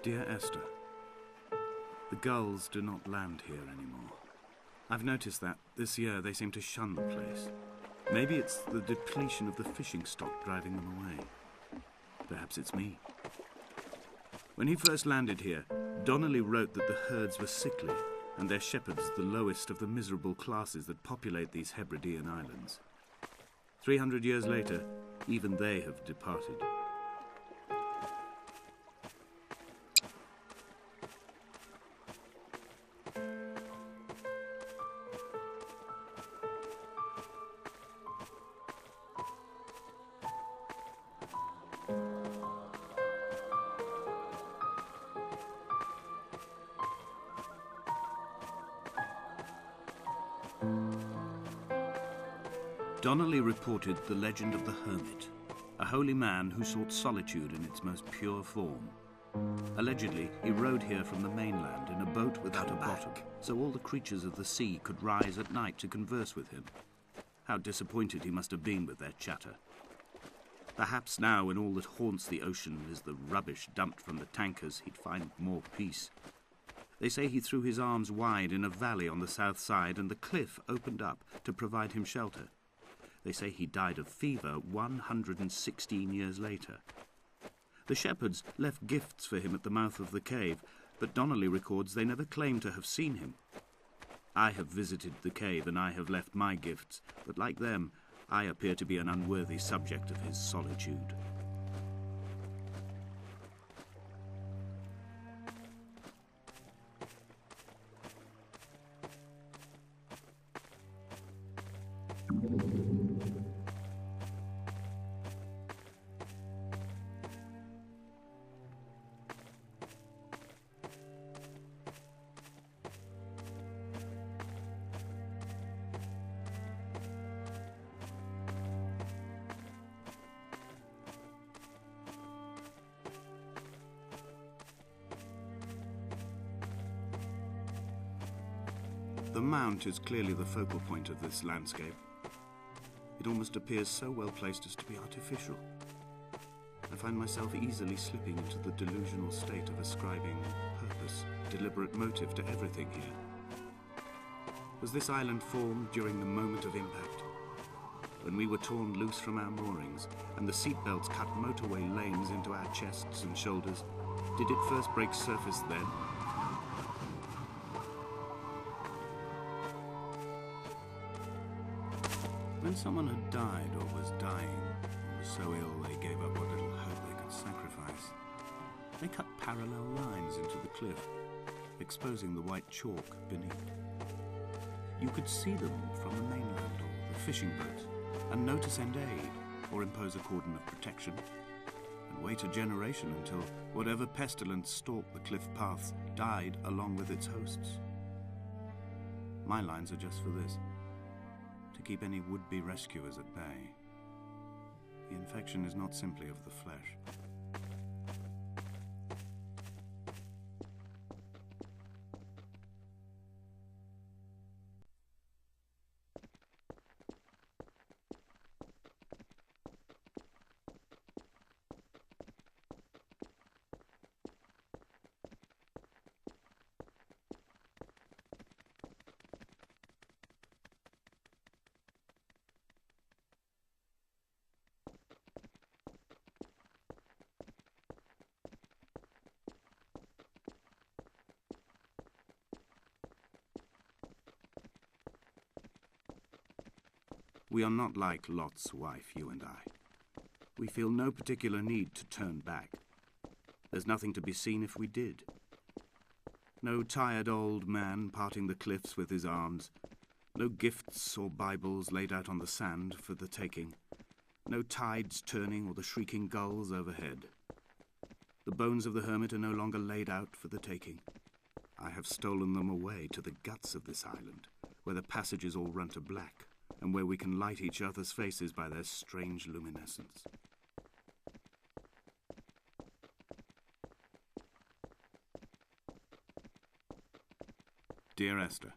Dear Esther, the gulls do not land here anymore. I've noticed that this year they seem to shun the place. Maybe it's the depletion of the fishing stock driving them away. Perhaps it's me. When he first landed here, Donnelly wrote that the herds were sickly and their shepherds the lowest of the miserable classes that populate these Hebridean islands. 300 years later, even they have departed. Donnelly reported the legend of the hermit, a holy man who sought solitude in its most pure form. Allegedly, he rode here from the mainland in a boat without a bottom, so all the creatures of the sea could rise at night to converse with him. How disappointed he must have been with their chatter. Perhaps now, when all that haunts the ocean is the rubbish dumped from the tankers, he'd find more peace. They say he threw his arms wide in a valley on the south side, and the cliff opened up to provide him shelter. They say he died of fever 116 years later. The shepherds left gifts for him at the mouth of the cave, but Donnelly records they never claimed to have seen him. I have visited the cave and I have left my gifts, but like them, I appear to be an unworthy subject of his solitude. The mount is clearly the focal point of this landscape. It almost appears so well placed as to be artificial. I find myself easily slipping into the delusional state of ascribing purpose, deliberate motive to everything here. Was this island formed during the moment of impact? When we were torn loose from our moorings and the seatbelts cut motorway lanes into our chests and shoulders, did it first break surface then? When someone had died or was dying, or was so ill they gave up what little hope they could sacrifice, they cut parallel lines into the cliff, exposing the white chalk beneath. You could see them from the mainland or the fishing boats, and know to send aid or impose a cordon of protection, and wait a generation until whatever pestilence stalked the cliff paths died along with its hosts. My lines are just for this. To keep any would-be rescuers at bay. The infection is not simply of the flesh. We are not like Lot's wife, you and I. We feel no particular need to turn back. There's nothing to be seen if we did. No tired old man parting the cliffs with his arms. No gifts or Bibles laid out on the sand for the taking. No tides turning or the shrieking gulls overhead. The bones of the hermit are no longer laid out for the taking. I have stolen them away to the guts of this island, where the passages all run to black, and where we can light each other's faces by their strange luminescence. Dear Esther,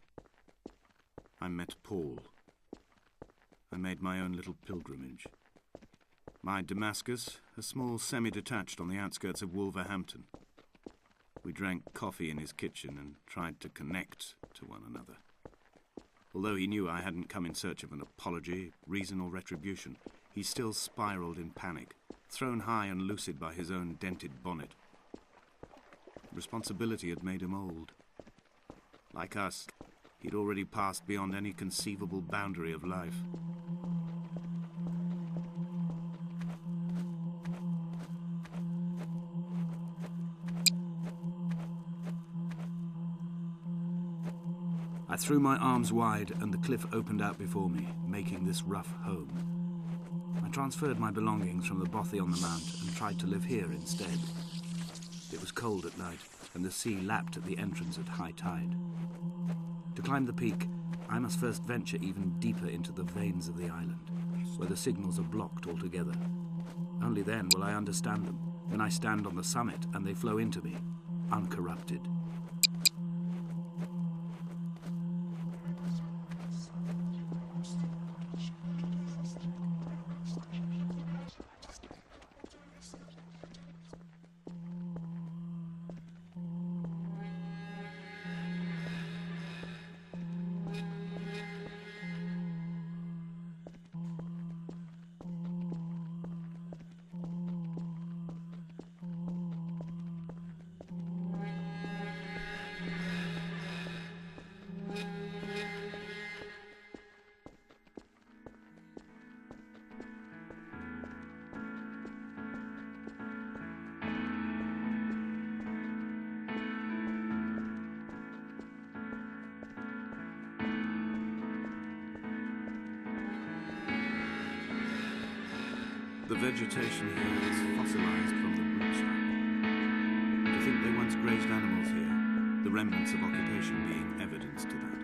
I met Paul. I made my own little pilgrimage. My Damascus, a small semi-detached on the outskirts of Wolverhampton. We drank coffee in his kitchen and tried to connect to one another. Although he knew I hadn't come in search of an apology, reason or retribution, he still spiraled in panic, thrown high and lucid by his own dented bonnet. Responsibility had made him old. Like us, he'd already passed beyond any conceivable boundary of life. I threw my arms wide and the cliff opened out before me, making this rough home. I transferred my belongings from the bothy on the mount and tried to live here instead. It was cold at night and the sea lapped at the entrance at high tide. To climb the peak, I must first venture even deeper into the veins of the island, where the signals are blocked altogether. Only then will I understand them, when I stand on the summit and they flow into me, uncorrupted. The vegetation here is fossilized from the rootside. To think they once grazed animals here, the remnants of occupation being evidence to that.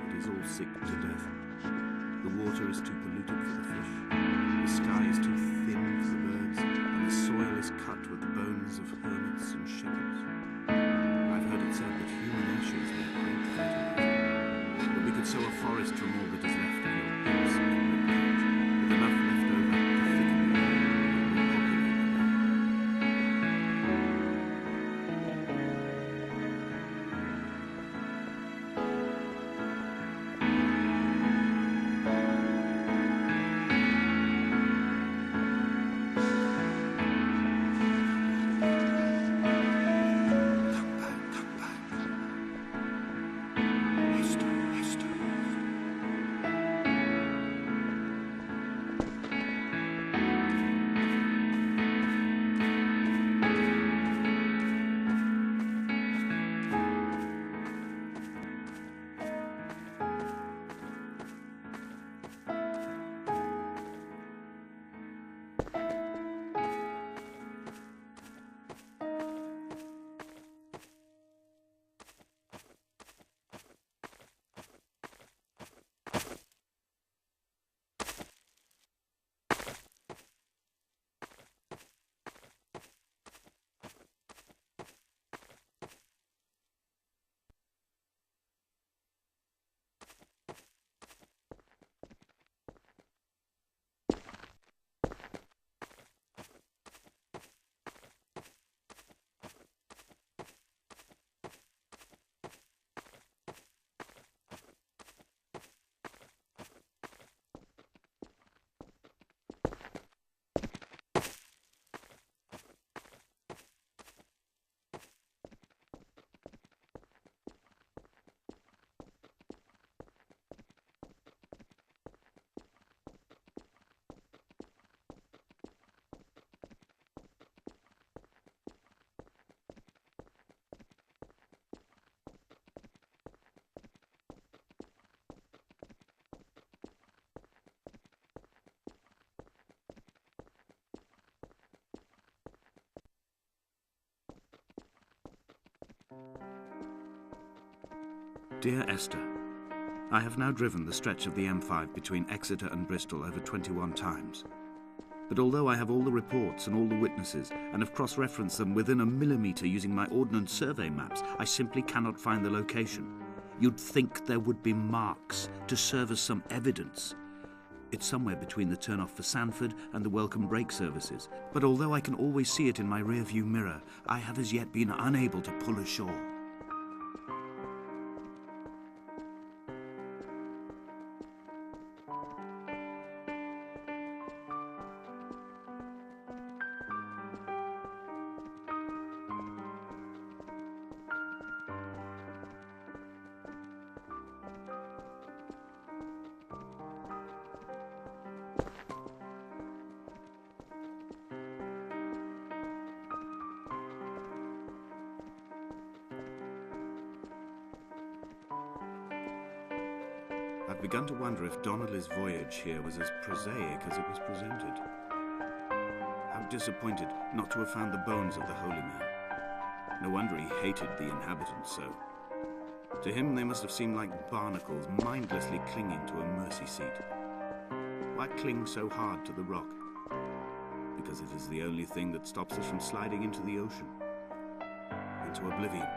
It is all sick to death. The water is too polluted for the fish, the sky is too thin for the birds, and the soil is cut with the bones of hermits and shepherds. I've heard it said that human ashes make great fertilizer, but we could sow a forest from all that is left of your hills, with enough left over to thicken the earth and repopulate it. Dear Esther, I have now driven the stretch of the M5 between Exeter and Bristol over 21 times. But although I have all the reports and all the witnesses, and have cross-referenced them within a millimetre using my Ordnance Survey maps, I simply cannot find the location. You'd think there would be marks to serve as some evidence. It's somewhere between the turn-off for Sanford and the welcome break services, but although I can always see it in my rear-view mirror, I have as yet been unable to pull ashore. I've begun to wonder if Donnelly's voyage here was as prosaic as it was presented. How disappointed not to have found the bones of the holy man. No wonder he hated the inhabitants so. To him they must have seemed like barnacles mindlessly clinging to a mercy seat. Why cling so hard to the rock? Because it is the only thing that stops us from sliding into the ocean, into oblivion.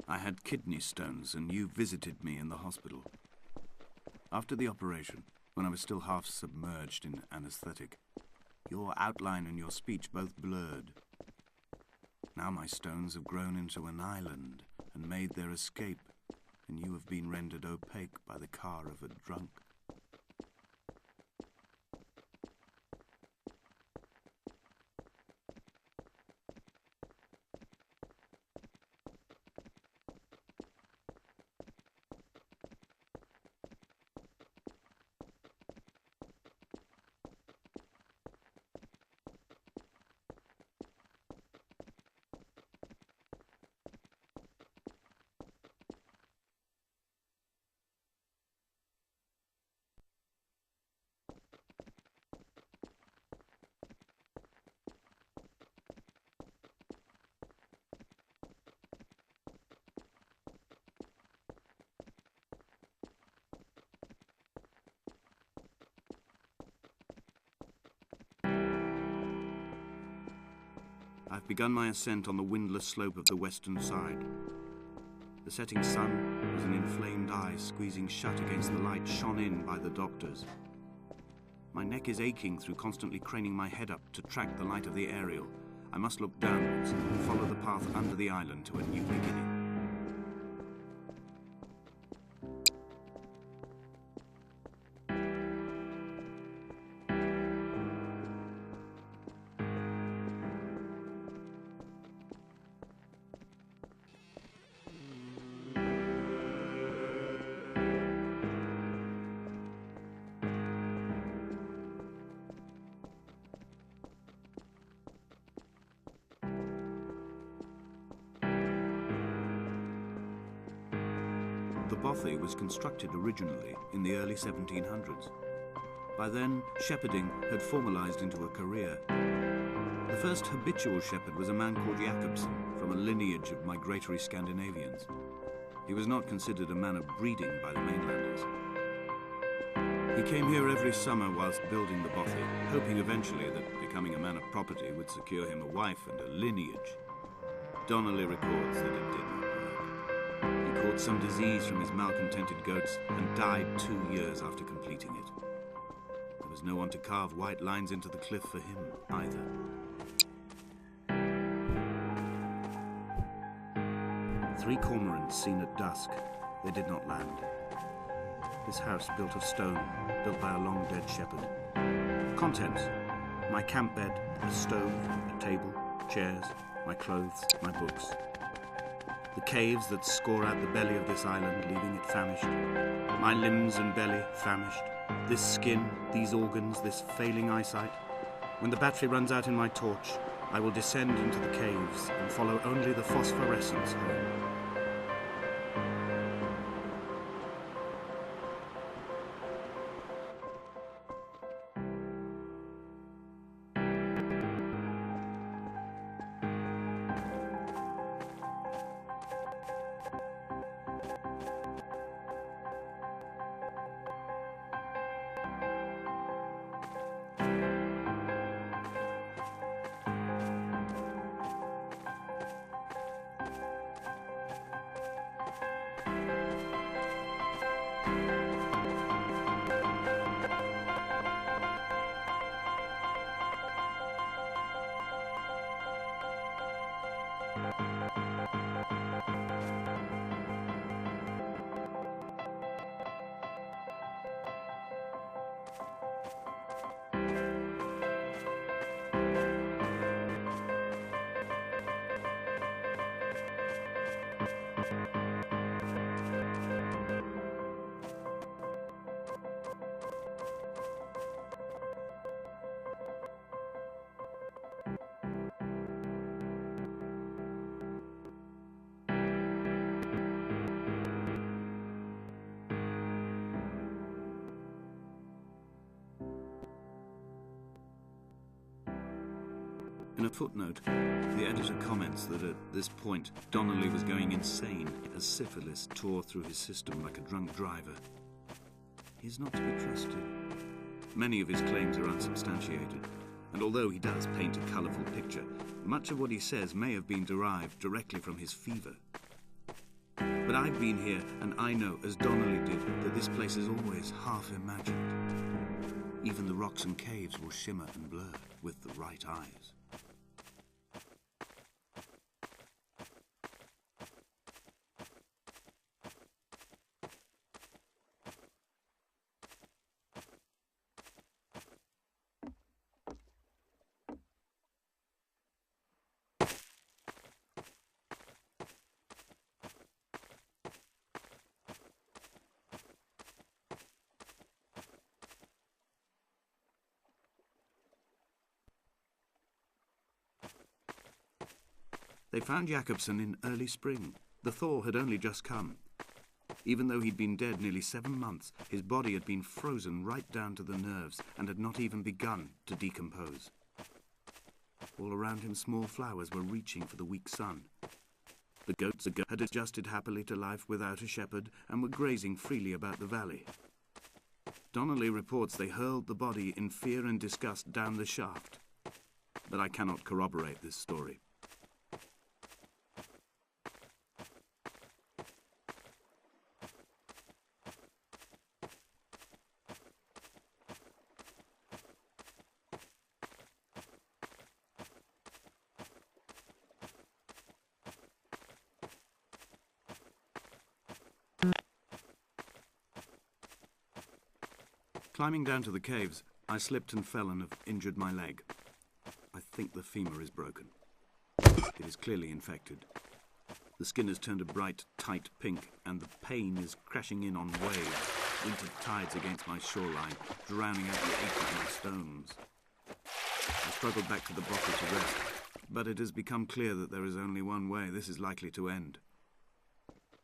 I had kidney stones and you visited me in the hospital. After the operation, when I was still half submerged in anesthetic, your outline and your speech both blurred. Now my stones have grown into an island and made their escape, and you have been rendered opaque by the car of a drunk. I've begun my ascent on the windless slope of the western side. The setting sun was an inflamed eye squeezing shut against the light shone in by the doctors. My neck is aching through constantly craning my head up to track the light of the aerial. I must look downwards and follow the path under the island to a new beginning. The bothy was constructed originally in the early 1700s. By then, shepherding had formalised into a career. The first habitual shepherd was a man called Jacobsen, from a lineage of migratory Scandinavians. He was not considered a man of breeding by the mainlanders. He came here every summer whilst building the bothy, hoping eventually that becoming a man of property would secure him a wife and a lineage. Donnelly records that it did not work. He caught some disease from his malcontented goats and died 2 years after completing it. There was no one to carve white lines into the cliff for him either. Three cormorants seen at dusk. They did not land. His house built of stone, built by a long-dead shepherd. Contents: my camp bed, a stove, a table, chairs, my clothes, my books. The caves that score out the belly of this island, leaving it famished. My limbs and belly famished. This skin, these organs, this failing eyesight. When the battery runs out in my torch, I will descend into the caves and follow only the phosphorescence home. In a footnote, the editor comments that at this point, Donnelly was going insane as syphilis tore through his system like a drunk driver. He's not to be trusted. Many of his claims are unsubstantiated, and although he does paint a colourful picture, much of what he says may have been derived directly from his fever. But I've been here, and I know, as Donnelly did, that this place is always half imagined. Even the rocks and caves will shimmer and blur with the right eyes. They found Jacobsen in early spring. The thaw had only just come. Even though he'd been dead nearly 7 months, his body had been frozen right down to the nerves and had not even begun to decompose. All around him, small flowers were reaching for the weak sun. The goats had adjusted happily to life without a shepherd and were grazing freely about the valley. Donnelly reports they hurled the body in fear and disgust down the shaft, but I cannot corroborate this story. Climbing down to the caves, I slipped and fell and have injured my leg. I think the femur is broken. It is clearly infected. The skin has turned a bright, tight pink, and the pain is crashing in on waves, winter tides against my shoreline, drowning out the ache of my stones. I struggled back to the bottle to rest, but it has become clear that there is only one way this is likely to end.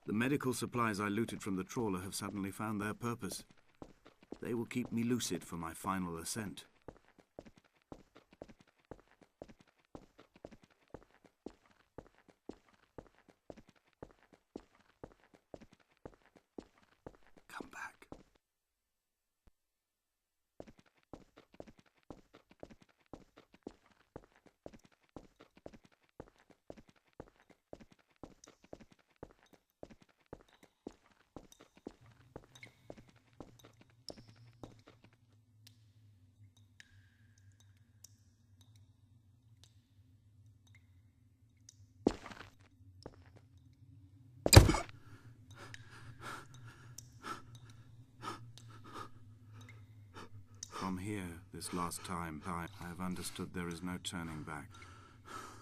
The medical supplies I looted from the trawler have suddenly found their purpose. They will keep me lucid for my final ascent. Come back. From here, this last time, I have understood there is no turning back.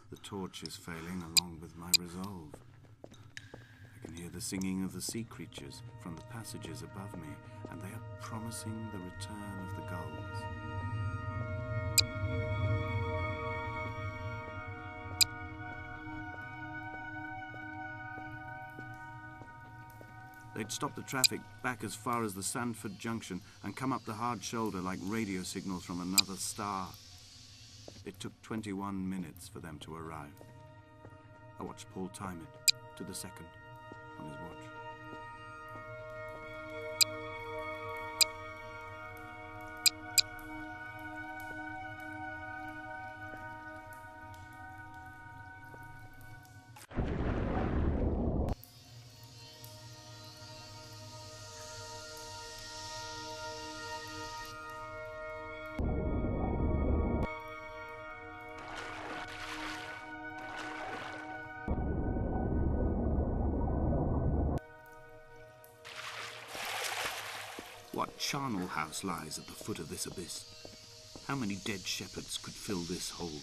The torch is failing along with my resolve. I can hear the singing of the sea creatures from the passages above me, and they are promising the return of the gulls. They'd stop the traffic back as far as the Sandford Junction and come up the hard shoulder like radio signals from another star. It took 21 minutes for them to arrive. I watched Paul time it to the second on his watch. What charnel house lies at the foot of this abyss? How many dead shepherds could fill this hole?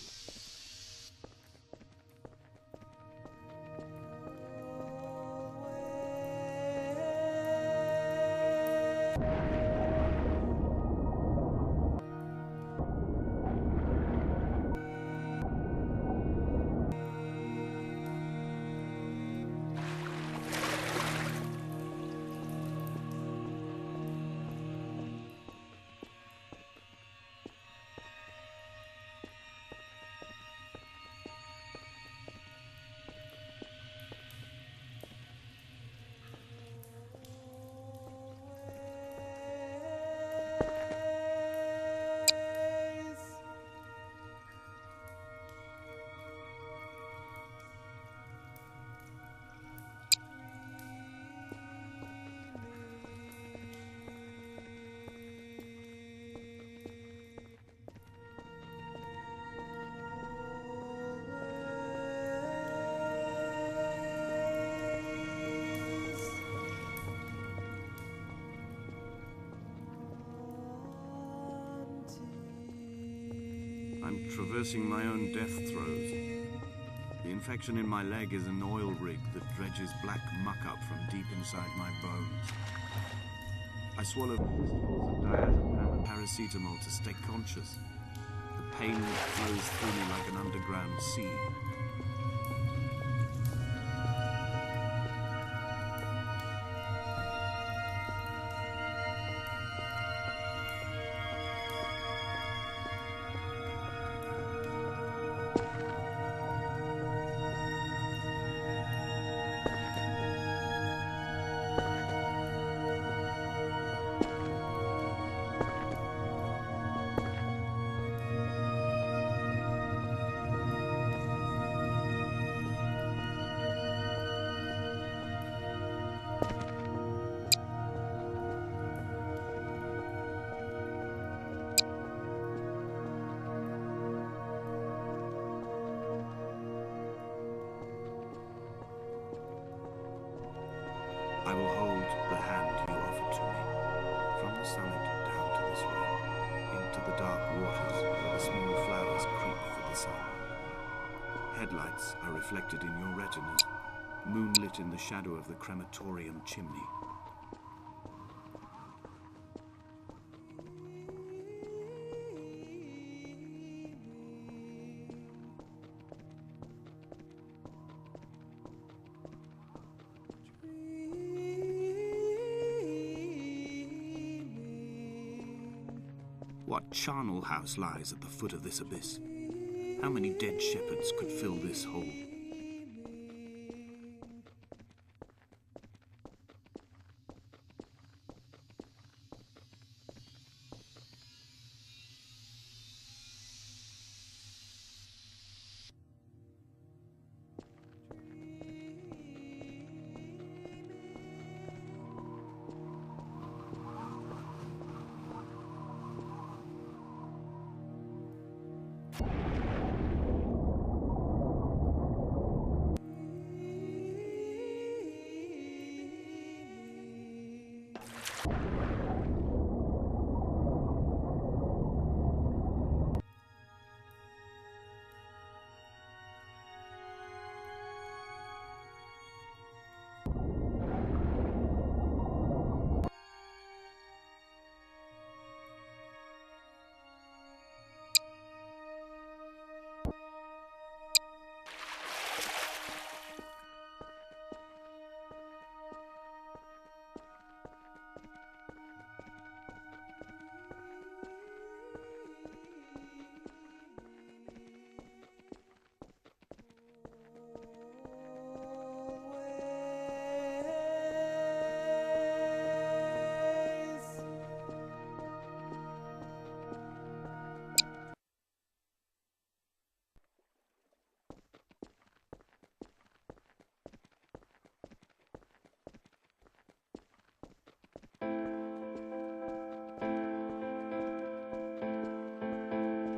I'm traversing my own death throes. The infection in my leg is an oil rig that dredges black muck up from deep inside my bones. I swallow diazepam and paracetamol to stay conscious. The pain flows through me like an underground sea. I will hold the hand you offered to me, from the summit down to this well, into the dark waters where the small flowers creep for the sun. Headlights are reflected in your retinas, moonlit in the shadow of the crematorium chimney. What charnel house lies at the foot of this abyss? How many dead shepherds could fill this hole?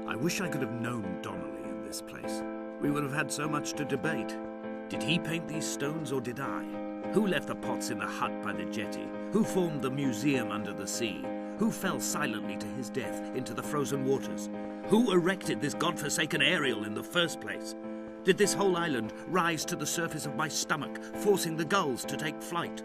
I wish I could have known Donnelly in this place. We would have had so much to debate. Did he paint these stones or did I? Who left the pots in the hut by the jetty? Who formed the museum under the sea? Who fell silently to his death into the frozen waters? Who erected this godforsaken aerial in the first place? Did this whole island rise to the surface of my stomach, forcing the gulls to take flight?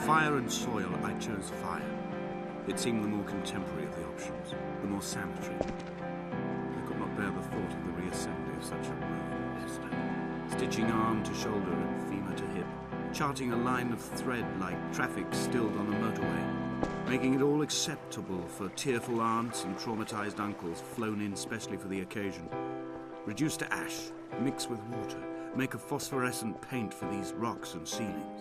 Fire and soil, I chose fire. It seemed the more contemporary of the options, the more sanitary. I could not bear the thought of the reassembly of such a ruin monster. Stitching arm to shoulder and femur to hip, charting a line of thread like traffic stilled on a motorway, making it all acceptable for tearful aunts and traumatized uncles flown in specially for the occasion. Reduce to ash, mix with water, make a phosphorescent paint for these rocks and ceilings.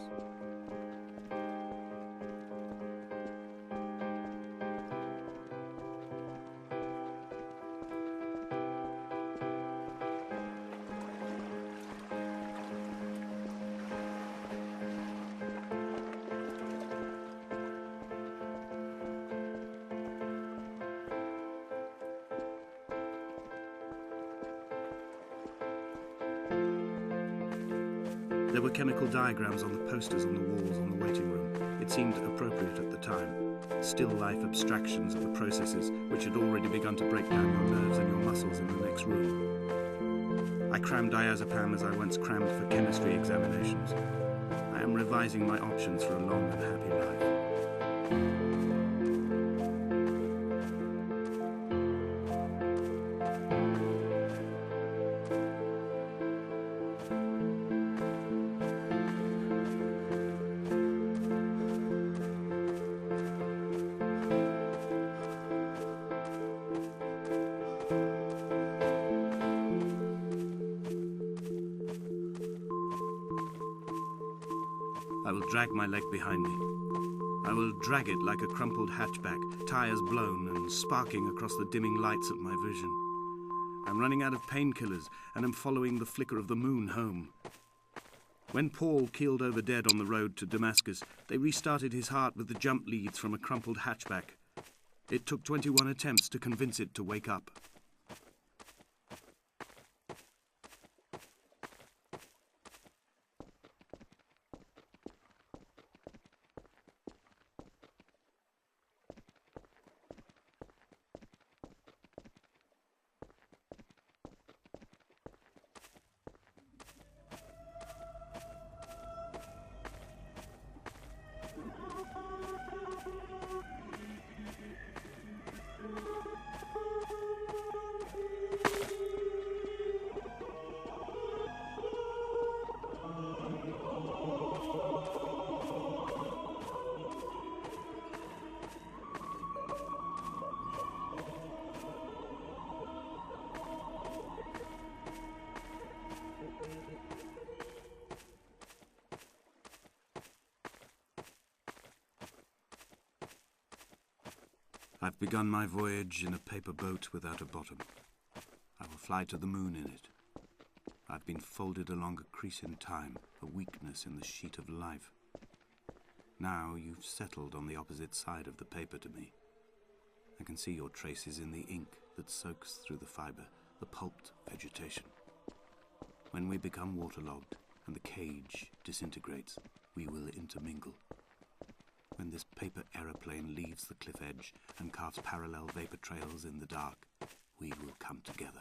There were chemical diagrams on the posters on the walls on the waiting room. It seemed appropriate at the time. Still life abstractions of the processes which had already begun to break down your nerves and your muscles in the next room. I crammed diazepam as I once crammed for chemistry examinations. I am revising my options for a long and happy life. I will drag my leg behind me. I will drag it like a crumpled hatchback, tires blown and sparking across the dimming lights of my vision. I'm running out of painkillers and am following the flicker of the moon home. When Paul keeled over dead on the road to Damascus, they restarted his heart with the jump leads from a crumpled hatchback. It took 21 attempts to convince it to wake up. I've begun my voyage in a paper boat without a bottom. I will fly to the moon in it. I've been folded along a crease in time, a weakness in the sheet of life. Now you've settled on the opposite side of the paper to me. I can see your traces in the ink that soaks through the fibre, the pulped vegetation. When we become waterlogged and the cage disintegrates, we will intermingle. When this paper aeroplane leaves the cliff edge and carves parallel vapor trails in the dark, we will come together.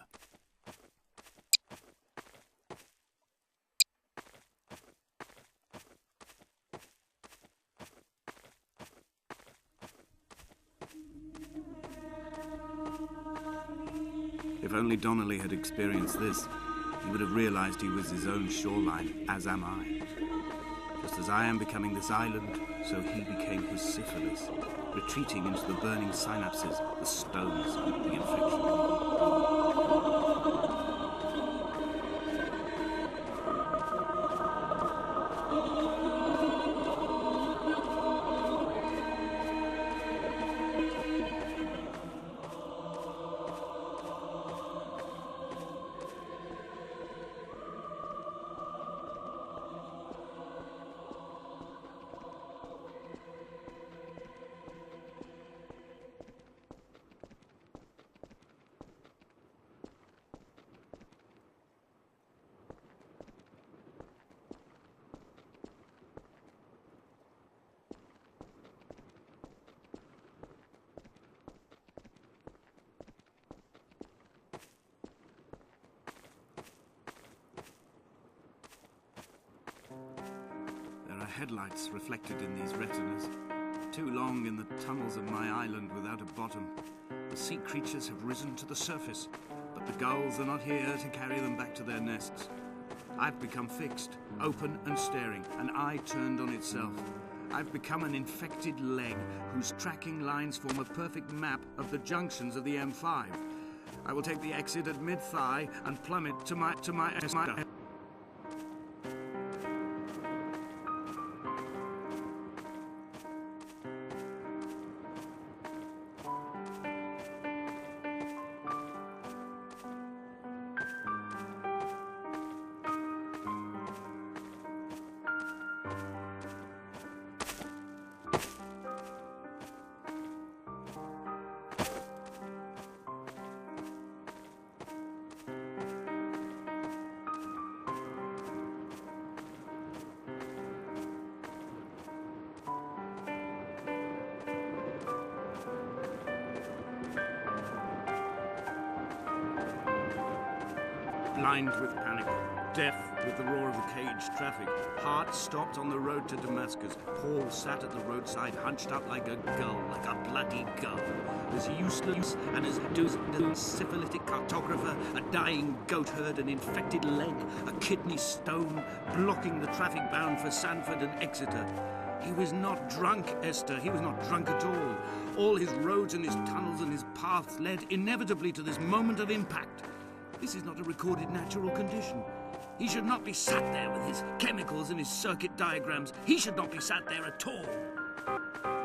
If only Donnelly had experienced this, he would have realized he was his own shoreline, as am I. Just as I am becoming this island, so he became his syphilis, retreating into the burning synapses, the stones, the infection. Headlights reflected in these retinas. Too long in the tunnels of my island without a bottom. The sea creatures have risen to the surface, but the gulls are not here to carry them back to their nests. I've become fixed, open and staring, an eye turned on itself. I've become an infected leg whose tracking lines form a perfect map of the junctions of the M5. I will take the exit at mid-thigh and plummet to my blind with panic, deaf with the roar of the caged traffic, heart stopped on the road to Damascus. Paul sat at the roadside, hunched up like a gull, like a bloody gull, as useless and as a syphilitic cartographer, a dying goat herd, an infected leg, a kidney stone, blocking the traffic bound for Sanford and Exeter. He was not drunk, Esther. He was not drunk at all. All his roads and his tunnels and his paths led inevitably to this moment of impact. This is not a recorded natural condition. He should not be sat there with his chemicals and his circuit diagrams. He should not be sat there at all.